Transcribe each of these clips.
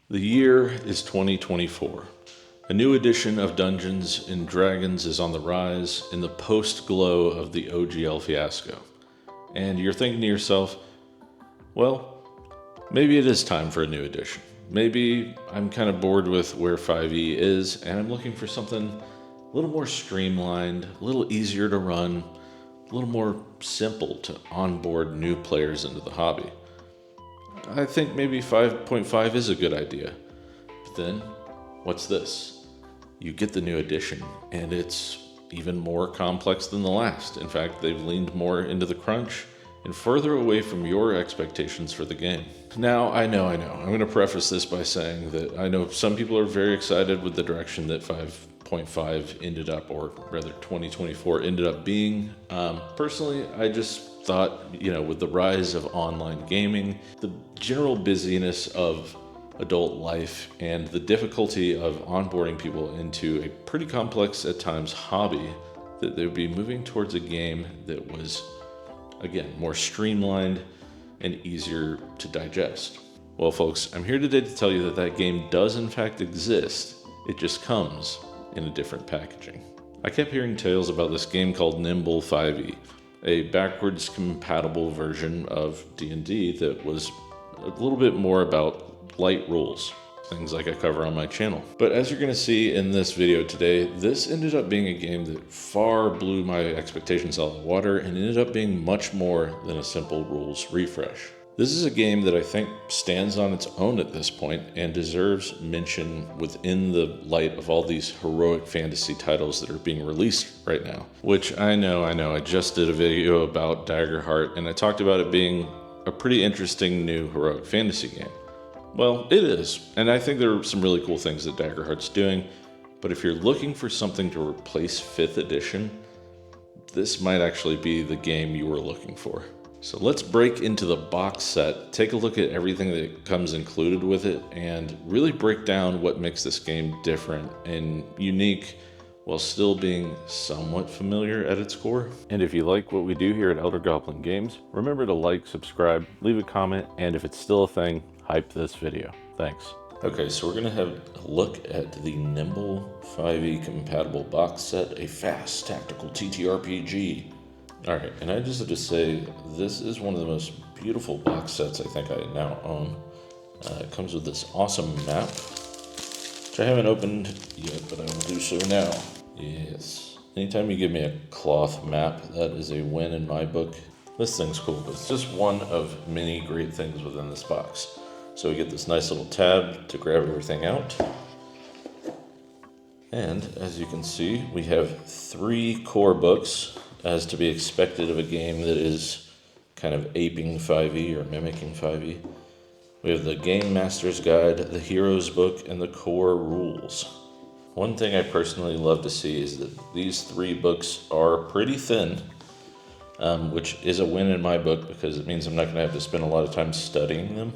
The year is 2024. A new edition of Dungeons and Dragons is on the rise in the post-glow of the OGL fiasco. And you're thinking to yourself, well, maybe it is time for a new edition. Maybe I'm kind of bored with where 5e is and I'm looking for something a little more streamlined, a little easier to run, a little more simple to onboard new players into the hobby. I think maybe 5.5 is a good idea. But then, what's this? You get the new edition, and it's even more complex than the last. In fact, they've leaned more into the crunch and further away from your expectations for the game. Now, I know. I'm going to preface this by saying that I know some people are very excited with the direction that 5.5 ended up, or rather 2024 ended up being. Personally, I just thought, with the rise of online gaming, the general busyness of adult life, and the difficulty of onboarding people into a pretty complex at times hobby, that they would be moving towards a game that was, again, more streamlined and easier to digest. Well, folks, I'm here today to tell you that that game does in fact exist. It just comes in a different packaging. I kept hearing tales about this game called Nimble 5e, a backwards compatible version of D&D that was a little bit more about light rules, things like I cover on my channel. But as you're going to see in this video today, this ended up being a game that far blew my expectations out of the water and ended up being much more than a simple rules refresh. This is a game that I think stands on its own at this point and deserves mention within the light of all these heroic fantasy titles that are being released right now. Which I know, I just did a video about Daggerheart and I talked about it being a pretty interesting new heroic fantasy game. Well, it is, and I think there are some really cool things that Daggerheart's doing, but if you're looking for something to replace 5th edition, this might actually be the game you were looking for. So let's break into the box set, take a look at everything that comes included with it, and really break down what makes this game different and unique while still being somewhat familiar at its core. And if you like what we do here at Elder Goblin Games, remember to like, subscribe, leave a comment, and if it's still a thing, hype this video. Thanks. Okay, so we're going to have a look at the Nimble 5e compatible box set, a fast tactical TTRPG. Alright, and I just have to say, this is one of the most beautiful box sets I think I now own. It comes with this awesome map, which I haven't opened yet, but I will do so now. Yes. Anytime you give me a cloth map, that is a win in my book. This thing's cool, but it's just one of many great things within this box. So we get this nice little tab to grab everything out. And as you can see, we have 3 core books, as to be expected of a game that is kind of aping 5e or mimicking 5e. We have the Game Master's Guide, the Hero's Book, and the Core Rules. One thing I personally love to see is that these 3 books are pretty thin, which is a win in my book because it means I'm not going to have to spend a lot of time studying them.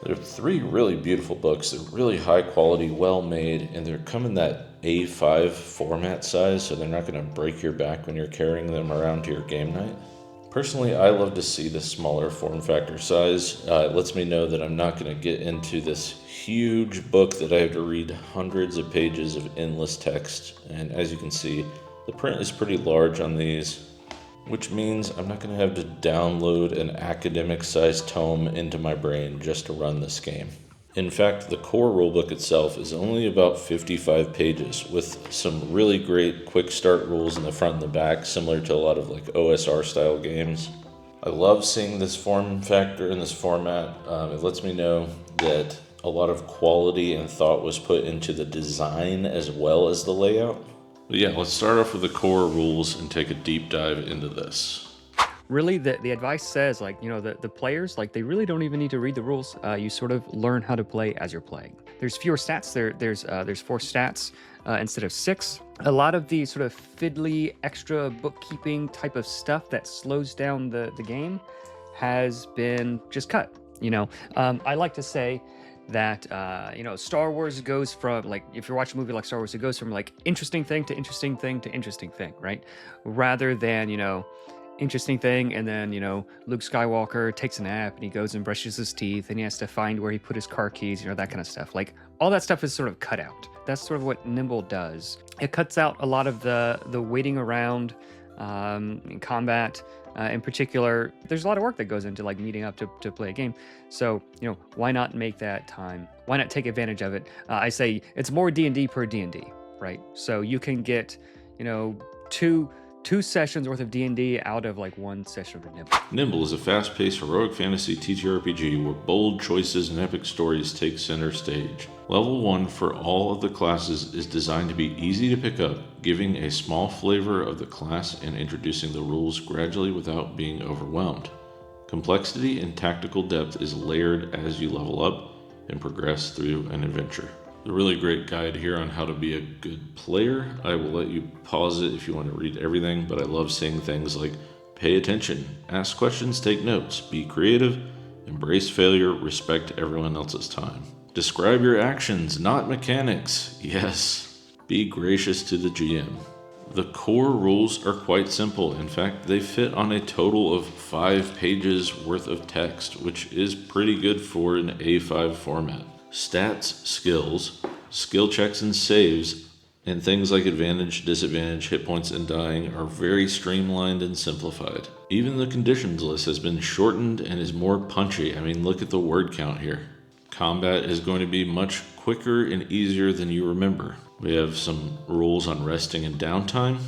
They're 3 really beautiful books. They're really high quality, well made, and they're come in that A5 format size, so they're not going to break your back when you're carrying them around to your game night. Personally, I love to see the smaller form factor size. It lets me know that I'm not going to get into this huge book that I have to read hundreds of pages of endless text. And as you can see, the print is pretty large on these, which means I'm not going to have to download an academic-sized tome into my brain just to run this game. In fact, the core rulebook itself is only about 55 pages, with some really great quick start rules in the front and the back, similar to a lot of like OSR-style games. I love seeing this form factor in this format. It lets me know that a lot of quality and thought was put into the design as well as the layout. But yeah, let's start off with the core rules and take a deep dive into this. Really, the advice says, the players, they really don't even need to read the rules. You sort of learn how to play as you're playing. There's fewer stats. There's 4 stats instead of 6. A lot of the sort of fiddly, extra bookkeeping type of stuff that slows down the game has been just cut. I like to say that Star Wars goes from, if you're watching a movie like Star Wars, it goes from interesting thing to interesting thing to interesting thing, right? Rather than interesting thing. And then, Luke Skywalker takes a nap and he goes and brushes his teeth and he has to find where he put his car keys, that kind of stuff. Like all that stuff is sort of cut out. That's sort of what Nimble does. It cuts out a lot of the waiting around in combat. In particular, there's a lot of work that goes into like meeting up to play a game. So, why not make that time? Why not take advantage of it? I say it's more D&D per D&D, right? So you can get, two sessions worth of D&D out of like one session of Nimble. Nimble is a fast-paced heroic fantasy TTRPG where bold choices and epic stories take center stage. Level 1 for all of the classes is designed to be easy to pick up, giving a small flavor of the class and introducing the rules gradually without being overwhelmed. Complexity and tactical depth is layered as you level up and progress through an adventure. A really great guide here on how to be a good player. I will let you pause it if you want to read everything, but I love seeing things like pay attention, ask questions, take notes, be creative, embrace failure, respect everyone else's time. Describe your actions, not mechanics. Yes. Be gracious to the GM. The core rules are quite simple. In fact, they fit on a total of 5 pages worth of text, which is pretty good for an A5 format. Stats, skills, skill checks and saves, and things like advantage, disadvantage, hit points, and dying are very streamlined and simplified. Even the conditions list has been shortened and is more punchy. I mean, look at the word count here. Combat is going to be much quicker and easier than you remember. We have some rules on resting and downtime,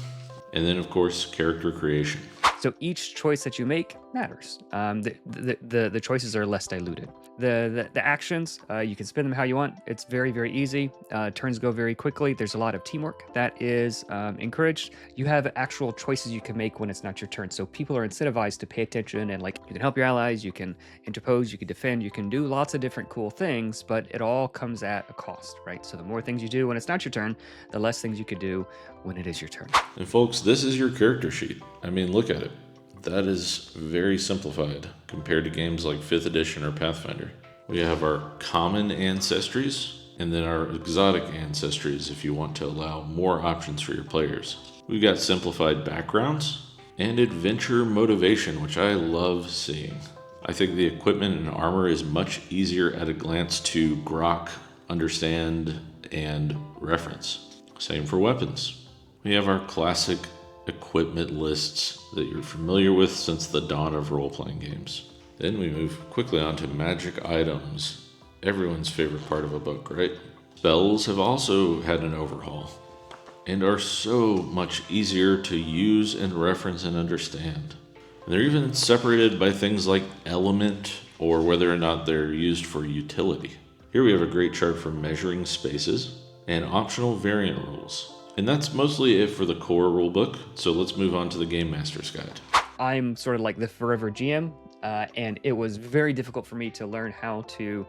and then of course, character creation. So each choice that you make matters. The choices are less diluted. The actions, you can spin them how you want. It's very, very easy. Turns go very quickly. There's a lot of teamwork that is encouraged. You have actual choices you can make when it's not your turn. So people are incentivized to pay attention and like you can help your allies, you can interpose, you can defend, you can do lots of different cool things, but it all comes at a cost, right? So the more things you do when it's not your turn, the less things you could do when it is your turn. And folks, this is your character sheet. I mean, look at it. That is very simplified compared to games like 5th edition or Pathfinder. We have our common ancestries and then our exotic ancestries if you want to allow more options for your players. We've got simplified backgrounds and adventure motivation, which I love seeing. I think the equipment and armor is much easier at a glance to grok, understand, and reference. Same for weapons. We have our classic equipment lists that you're familiar with since the dawn of role-playing games. Then we move quickly on to magic items. Everyone's favorite part of a book, right? Spells have also had an overhaul and are so much easier to use and reference and understand. And they're even separated by things like element or whether or not they're used for utility. Here we have a great chart for measuring spaces and optional variant rules. And that's mostly it for the core rulebook, so let's move on to the Game Master's Guide. I'm sort of like the forever GM, and it was very difficult for me to learn how to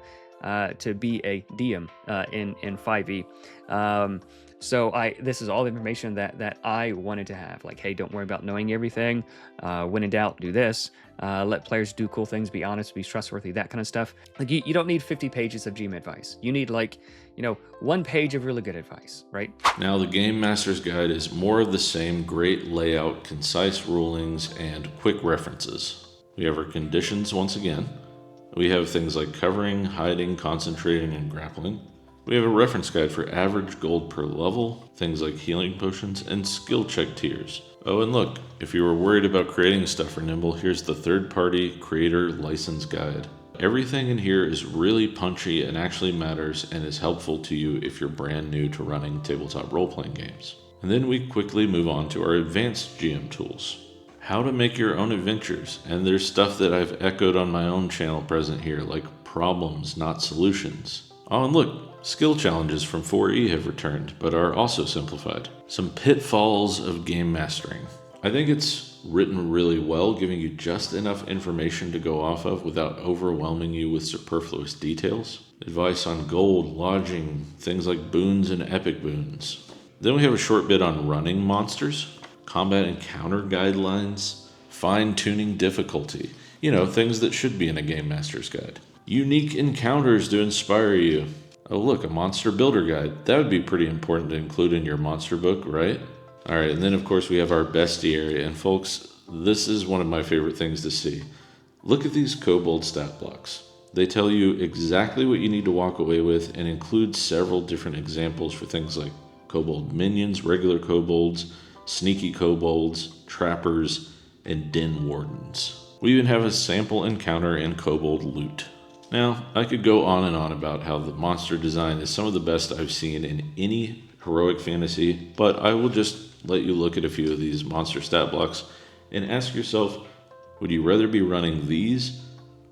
be a DM in 5e. So this is all the information that I wanted to have. Like, hey, don't worry about knowing everything. When in doubt, do this. Let players do cool things, be honest, be trustworthy, that kind of stuff. Like you don't need 50 pages of GM advice. You need 1 page of really good advice, right? Now the Game Master's Guide is more of the same: great layout, concise rulings, and quick references. We have our conditions once again. We have things like covering, hiding, concentrating, and grappling. We have a reference guide for average gold per level, things like healing potions, and skill check tiers. Oh, and look, if you were worried about creating stuff for Nimble, here's the third-party creator license guide. Everything in here is really punchy and actually matters and is helpful to you if you're brand new to running tabletop role-playing games. And then we quickly move on to our advanced GM tools. How to make your own adventures, and there's stuff that I've echoed on my own channel present here, like problems, not solutions. Oh, and look, skill challenges from 4E have returned, but are also simplified. Some pitfalls of game mastering. I think it's written really well, giving you just enough information to go off of without overwhelming you with superfluous details. Advice on gold, lodging, things like boons and epic boons. Then we have a short bit on running monsters, combat encounter guidelines, fine-tuning difficulty. Things that should be in a Game Master's Guide. Unique encounters to inspire you. Oh look, a monster builder guide. That would be pretty important to include in your monster book, right? Alright, and then of course we have our bestiary, and folks, This is one of my favorite things to see. Look at these kobold stat blocks. They tell you exactly what you need to walk away with and include several different examples for things like kobold minions, regular kobolds, sneaky kobolds, trappers, and den wardens. We even have a sample encounter and kobold loot. Now, I could go on and on about how the monster design is some of the best I've seen in any heroic fantasy, but I will just let you look at a few of these monster stat blocks and ask yourself, would you rather be running these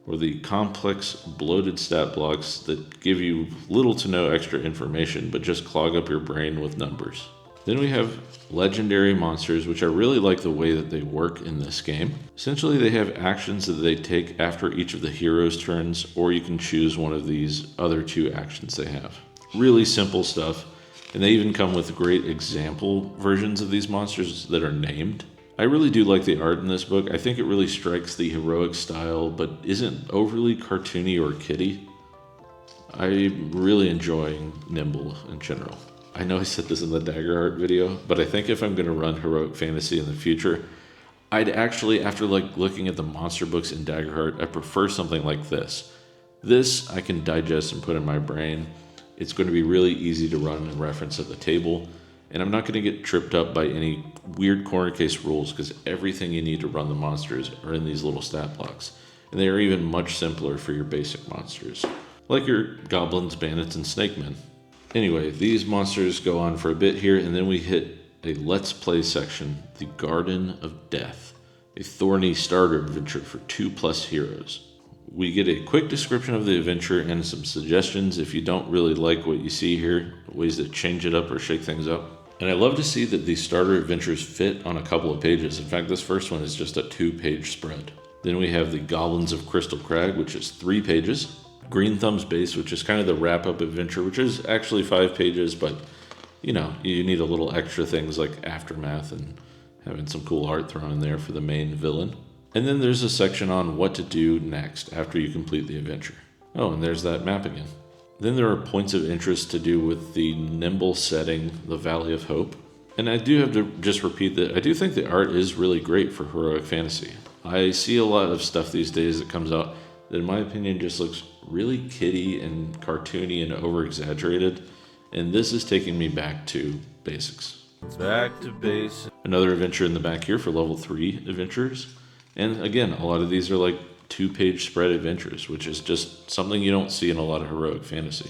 or the complex, bloated stat blocks that give you little to no extra information but just clog up your brain with numbers? Then we have legendary monsters, which I really like the way that they work in this game. Essentially, they have actions that they take after each of the heroes' turns, or you can choose one of these other two actions they have. Really simple stuff, and they even come with great example versions of these monsters that are named. I really do like the art in this book. I think it really strikes the heroic style, but isn't overly cartoony or kiddie. I'm really enjoying Nimble in general. I know I said this in the Daggerheart video, but I think if I'm going to run heroic fantasy in the future, I'd actually, after looking at the monster books in Daggerheart, I prefer something like this. This I can digest and put in my brain. It's going to be really easy to run and reference at the table, and I'm not going to get tripped up by any weird corner case rules because everything you need to run the monsters are in these little stat blocks, and they are even much simpler for your basic monsters, like your goblins, bandits, and snakemen. Anyway, these monsters go on for a bit here, and then we hit a Let's Play section, the Garden of Death, a thorny starter adventure for 2+ heroes. We get a quick description of the adventure and some suggestions if you don't really like what you see here, ways to change it up or shake things up. And I love to see that these starter adventures fit on a couple of pages. In fact, this first one is just a 2-page spread. Then we have the Goblins of Crystal Crag, which is 3 pages. Green Thumb's Base, which is kind of the wrap-up adventure, which is actually 5 pages, but you know, you need a little extra things like aftermath and having some cool art thrown in there for the main villain. And then there's a section on what to do next after you complete the adventure. Oh, and there's that map again. Then there are points of interest to do with the Nimble setting, the Valley of Hope. And I do have to just repeat that I do think the art is really great for heroic fantasy. I see a lot of stuff these days that comes out that in my opinion just looks really kiddie and cartoony and over-exaggerated, and this is taking me back to basics. Back to basics. Another adventure in the back here for level 3 adventures, and again, a lot of these are like 2-page spread adventures, which is just something you don't see in a lot of heroic fantasy.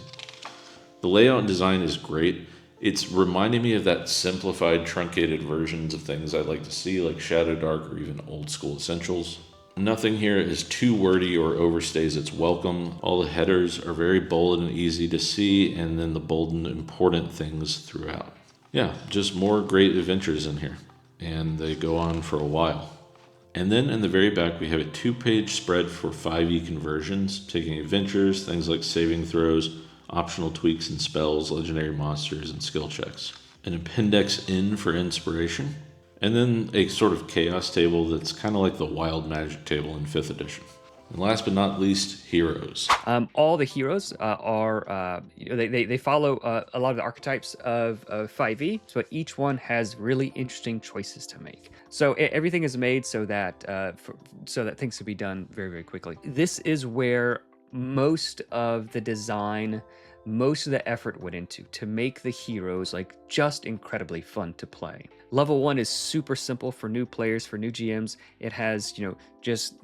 The layout and design is great. It's reminding me of that simplified, truncated versions of things I'd like to see, like Shadow Dark or even old school Essentials. Nothing here is too wordy or overstays its welcome. All the headers are very bold and easy to see, and then the bold and important things throughout. Yeah, just more great adventures in here, and they go on for a while. And then in the very back, we have a 2-page spread for 5e conversions, taking adventures, things like saving throws, optional tweaks and spells, legendary monsters, and skill checks. An appendix in for inspiration. And then a sort of chaos table that's kind of like the wild magic table in 5th edition. And last but not least, heroes. All the heroes are, they follow a lot of the archetypes of 5e, so each one has really interesting choices to make. So everything is made so that things can be done very, very quickly. This is where most of the design, most of the effort went into to make the heroes like just incredibly fun to play. Level 1 is super simple for new players, for new GMs. It has,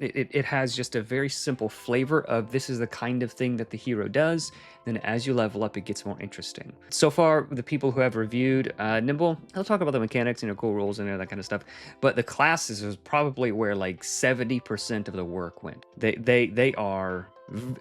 it has just a very simple flavor of this is the kind of thing that the hero does. Then as you level up, it gets more interesting. So far, the people who have reviewed Nimble, they'll talk about the mechanics, cool rules and that kind of stuff. But the classes is probably where like 70% of the work went. They are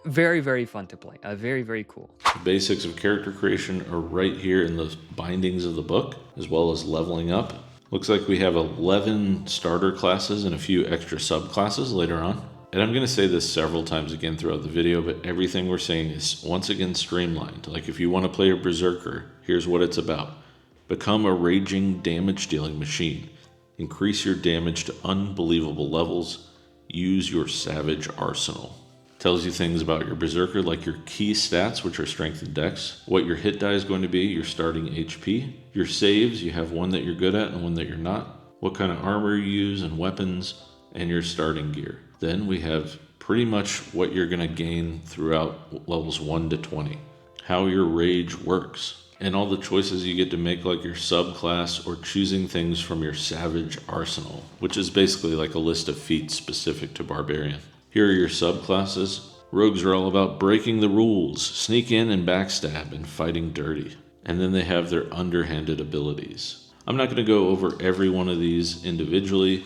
very, very fun to play. Very, very cool. The basics of character creation are right here in the bindings of the book, as well as leveling up. Looks like we have 11 starter classes and a few extra subclasses later on. And I'm going to say this several times again throughout the video, but everything we're saying is once again streamlined. Like if you want to play a berserker, here's what it's about. Become a raging damage-dealing machine. Increase your damage to unbelievable levels. Use your savage arsenal. Tells you things about your berserker like your key stats, which are strength and dex, what your hit die is going to be, your starting HP, your saves, you have one that you're good at and one that you're not, what kind of armor you use and weapons, and your starting gear. Then we have pretty much what you're going to gain throughout levels 1 to 20, how your rage works, and all the choices you get to make, like your subclass or choosing things from your savage arsenal, which is basically like a list of feats specific to barbarian. Here are your subclasses. Rogues are all about breaking the rules, sneak in and backstab, and fighting dirty. And then they have their underhanded abilities. I'm not going to go over every one of these individually,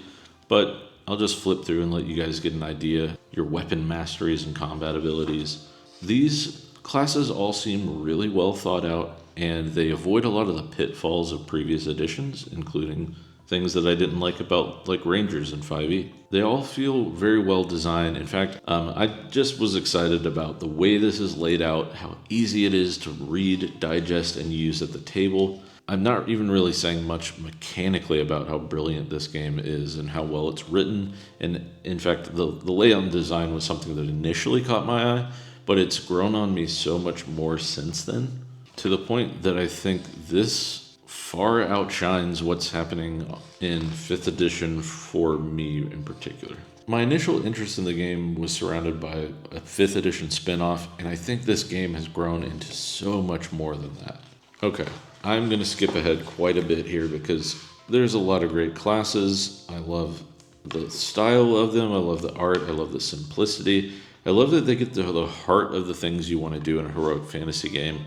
but I'll just flip through and let you guys get an idea. Your weapon masteries and combat abilities. These classes all seem really well thought out, and they avoid a lot of the pitfalls of previous editions, including things that I didn't like about like Rangers in 5e. They all feel very well designed. In fact, I just was excited about the way this is laid out, how easy it is to read, digest, and use at the table. I'm not even really saying much mechanically about how brilliant this game is and how well it's written. And in fact, the layout and design was something that initially caught my eye, but it's grown on me so much more since then, to the point that I think this far outshines what's happening in 5th edition for me in particular. My initial interest in the game was surrounded by a 5th edition spin-off, and I think this game has grown into so much more than that. Okay, I'm going to skip ahead quite a bit here because there's a lot of great classes. I love the style of them, I love the art, I love the simplicity. I love that they get to the heart of the things you want to do in a heroic fantasy game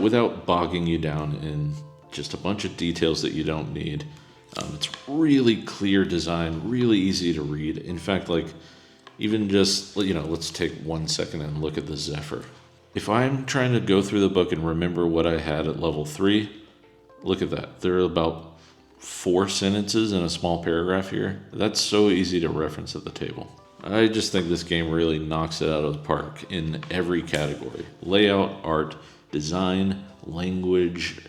without bogging you down in just a bunch of details that you don't need. It's really clear design, really easy to read. In fact, like even just, let's take 1 second and look at the Zephyr. If I'm trying to go through the book and remember what I had at level 3, look at that. There are about 4 sentences in a small paragraph here. That's so easy to reference at the table. I just think this game really knocks it out of the park in every category. Layout, art, design, language,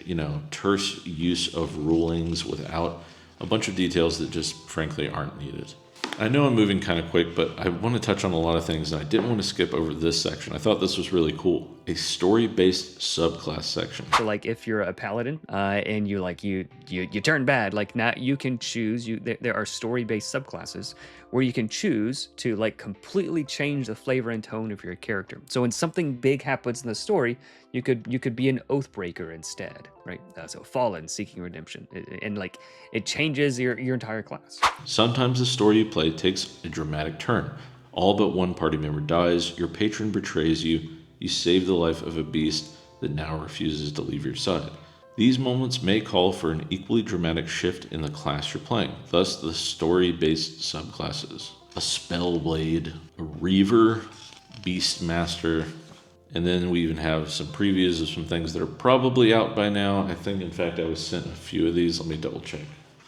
terse use of rulings without a bunch of details that just frankly aren't needed. I know I'm moving kind of quick, but I want to touch on a lot of things, and I didn't want to skip over this section. I thought this was really cool. A story-based subclass section. So like if you're a paladin and you turn bad, like now you can choose. There are story-based subclasses where you can choose to like completely change the flavor and tone of your character. So when something big happens in the story, you could be an Oathbreaker instead, right? So Fallen, seeking redemption, and like it changes your entire class. Sometimes the story you play takes a dramatic turn. All but one party member dies, your patron betrays you, you save the life of a beast that now refuses to leave your side. These moments may call for an equally dramatic shift in the class you're playing, thus the story-based subclasses. A Spellblade, a Reaver, Beastmaster, and then we even have some previews of some things that are probably out by now. I think, in fact, I was sent a few of these. Let me double check.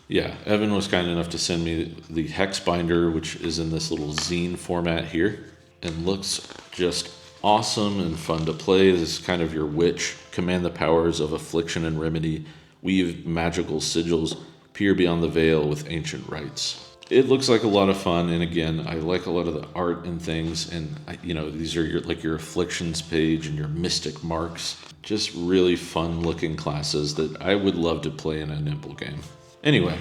Yeah, Evan was kind enough to send me the Hex Binder, which is in this little zine format here, and looks just awesome and fun to play. This is kind of your witch. Command the powers of affliction and remedy. Weave magical sigils. Peer beyond the veil with ancient rites. It looks like a lot of fun, and again, I like a lot of the art and things, and these are your afflictions page and your mystic marks. Just really fun looking classes that I would love to play in a Nimble game. Anyway,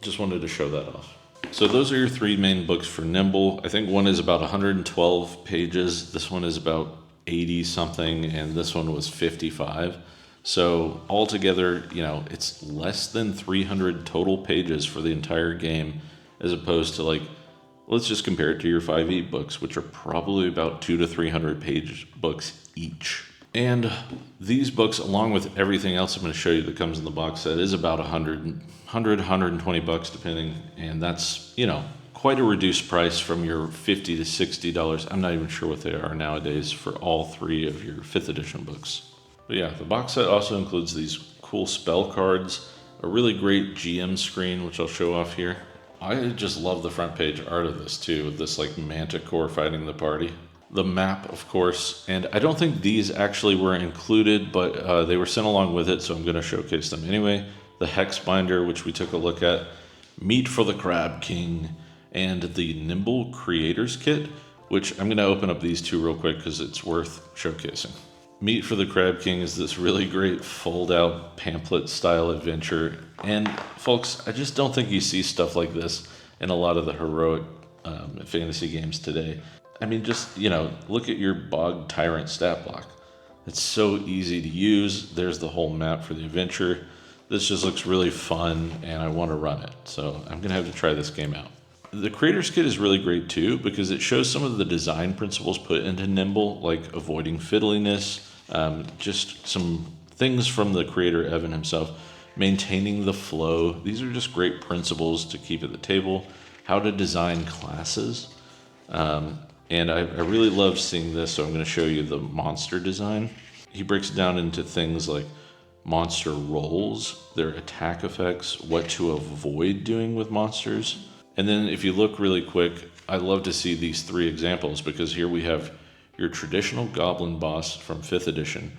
just wanted to show that off. So those are your 3 main books for Nimble. I think one is about 112 pages. This one is about 80 something, and this one was 55. So altogether, it's less than 300 total pages for the entire game, as opposed to let's just compare it to your 5e books, which are probably about 200 to 300 page books each. And these books, along with everything else I'm going to show you that comes in the box set, is about $120 depending. And that's, quite a reduced price from your $50 to $60. I'm not even sure what they are nowadays for all 3 of your 5th edition books. But yeah, the box set also includes these cool spell cards, a really great GM screen, which I'll show off here. I just love the front page art of this too, with this manticore fighting the party. The map, of course, and I don't think these actually were included, but they were sent along with it, so I'm going to showcase them anyway. The Hex Binder, which we took a look at, Meat for the Crab King, and the Nimble Creators Kit, which I'm going to open up these 2 real quick because it's worth showcasing. Meat for the Crab King is this really great fold-out pamphlet-style adventure. And folks, I just don't think you see stuff like this in a lot of the heroic fantasy games today. I mean, just, look at your Bog Tyrant stat block. It's so easy to use. There's the whole map for the adventure. This just looks really fun, and I want to run it. So I'm going to have to try this game out. The Creator's Kit is really great too, because it shows some of the design principles put into Nimble, like avoiding fiddliness, just some things from the creator, Evan himself, maintaining the flow. These are just great principles to keep at the table, how to design classes. And I really love seeing this, so I'm going to show you the monster design. He breaks it down into things like monster roles, their attack effects, what to avoid doing with monsters. And then if you look really quick, I love to see these 3 examples, because here we have your traditional goblin boss from 5th edition.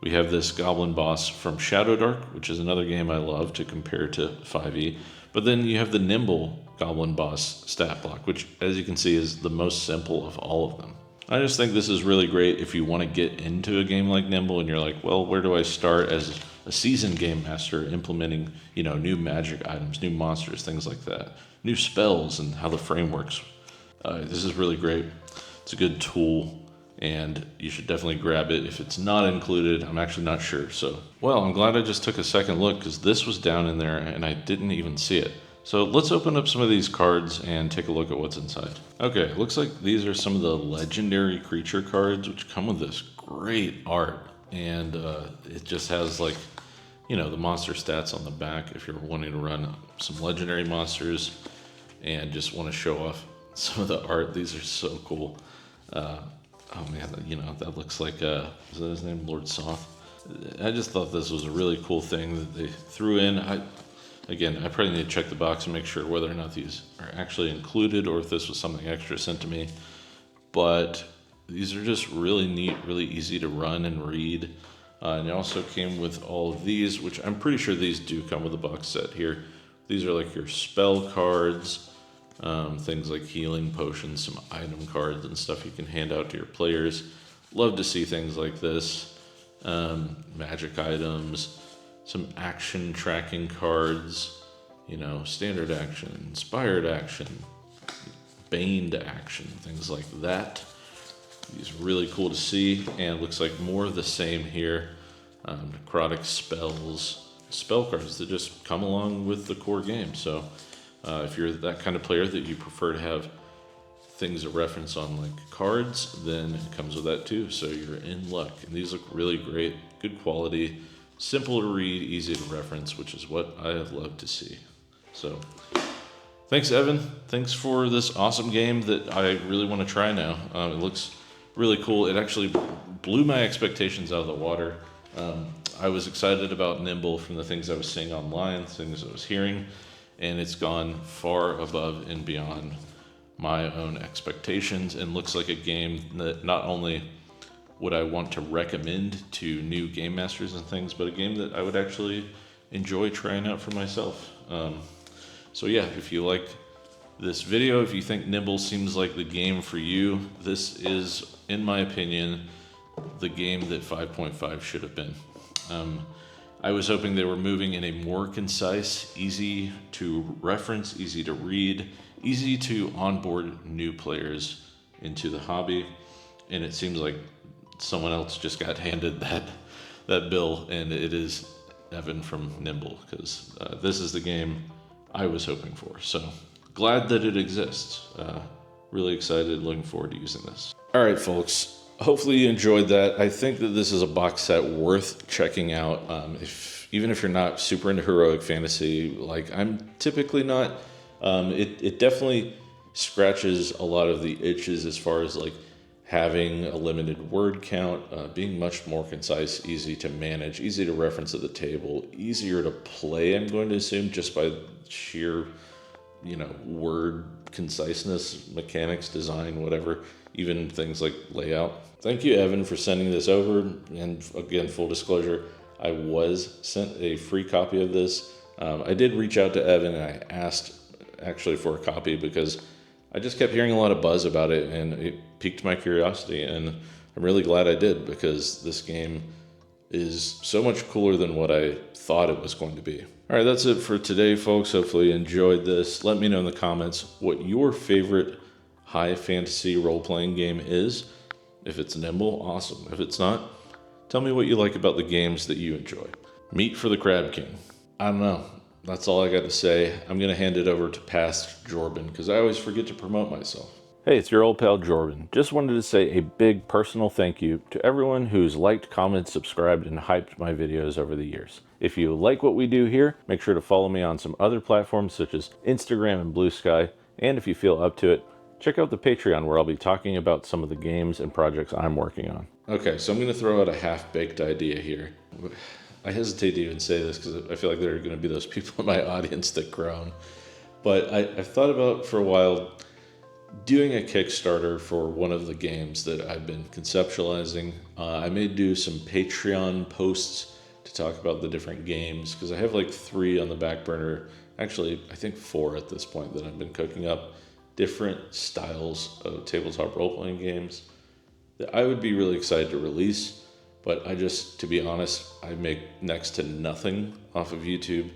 We have this goblin boss from Shadowdark, which is another game I love to compare to 5e. But then you have the Nimble goblin boss stat block, which, as you can see, is the most simple of all of them. I just think this is really great if you want to get into a game like Nimble and you're like, well, where do I start as a seasoned game master implementing, new magic items, new monsters, things like that, new spells, and how the frame works. This is really great. It's a good tool, and you should definitely grab it. If it's not included, I'm actually not sure. So, well, I'm glad I just took a second look, because this was down in there and I didn't even see it. So let's open up some of these cards and take a look at what's inside. Okay, looks like these are some of the legendary creature cards, which come with this great art. And it just has the monster stats on the back if you're wanting to run some legendary monsters and just want to show off some of the art. These are so cool. Oh man, that looks like, is that his name, Lord Soth? I just thought this was a really cool thing that they threw in. I probably need to check the box and make sure whether or not these are actually included or if this was something extra sent to me. But these are just really neat, really easy to run and read. And it also came with all of these, which I'm pretty sure these do come with a box set here. These are like your spell cards, things like healing potions, some item cards and stuff you can hand out to your players. Love to see things like this. Magic items, some action tracking cards, standard action, inspired action, baned action, things like that. These are really cool to see, and it looks like more of the same here. Necrotic spells, spell cards that just come along with the core game. So if you're that kind of player that you prefer to have things to reference on like cards, then it comes with that too. So you're in luck. And these look really great, good quality, simple to read, easy to reference, which is what I have loved to see. So thanks, Evan. Thanks for this awesome game that I really want to try now. It looks really cool. It actually blew my expectations out of the water. I was excited about Nimble from the things I was seeing online, things I was hearing, and it's gone far above and beyond my own expectations, and looks like a game that not only would I want to recommend to new game masters and things, but a game that I would actually enjoy trying out for myself. So yeah, if you like this video, if you think Nimble seems like the game for you, this is, in my opinion, the game that 5.5 should have been. I was hoping they were moving in a more concise, easy to reference, easy to read, easy to onboard new players into the hobby, and it seems like someone else just got handed that bill, and it is Evan from Nimble, because this is the game I was hoping for. So glad that it exists. Really excited, looking forward to using this. All right, folks. Hopefully you enjoyed that. I think that this is a box set worth checking out. Even if you're not super into heroic fantasy, like I'm typically not, it definitely scratches a lot of the itches as far as like having a limited word count, being much more concise, easy to manage, easy to reference at the table, easier to play, I'm going to assume, just by sheer, word conciseness, mechanics, design, whatever, even things like layout. Thank you, Evan, for sending this over. And again, full disclosure, I was sent a free copy of this. I did reach out to Evan and I asked actually for a copy because I just kept hearing a lot of buzz about it and it piqued my curiosity. And I'm really glad I did, because this game is so much cooler than what I thought it was going to be. All right, that's it for today, folks. Hopefully you enjoyed this. Let me know in the comments what your favorite high fantasy role-playing game is. If it's Nimble, awesome. If it's not, tell me what you like about the games that you enjoy. Meat for the Crab King. I don't know. That's all I got to say. I'm going to hand it over to past Jordan, because I always forget to promote myself. Hey, it's your old pal Jordan. Just wanted to say a big personal thank you to everyone who's liked, commented, subscribed, and hyped my videos over the years. If you like what we do here, make sure to follow me on some other platforms such as Instagram and Blue Sky. And if you feel up to it, check out the Patreon, where I'll be talking about some of the games and projects I'm working on. Okay, so I'm going to throw out a half-baked idea here. I hesitate to even say this because I feel like there are going to be those people in my audience that groan. But I've thought about for a while doing a Kickstarter for one of the games that I've been conceptualizing. I may do some Patreon posts to talk about the different games, because I have like 3 on the back burner. Actually, I think 4 at this point that I've been cooking up. Different styles of tabletop role-playing games that I would be really excited to release. But to be honest, I make next to nothing off of YouTube,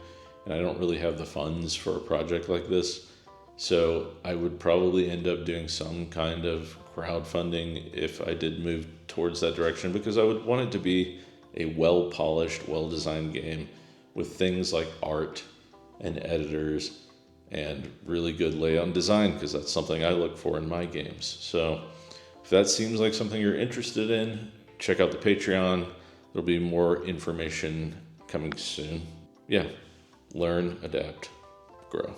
and I don't really have the funds for a project like this. So I would probably end up doing some kind of crowdfunding if I did move towards that direction, because I would want it to be a well-polished, well-designed game with things like art and editors and really good layout and design, because that's something I look for in my games. So if that seems like something you're interested in, check out the Patreon. There'll be more information coming soon. Yeah, learn, adapt, grow.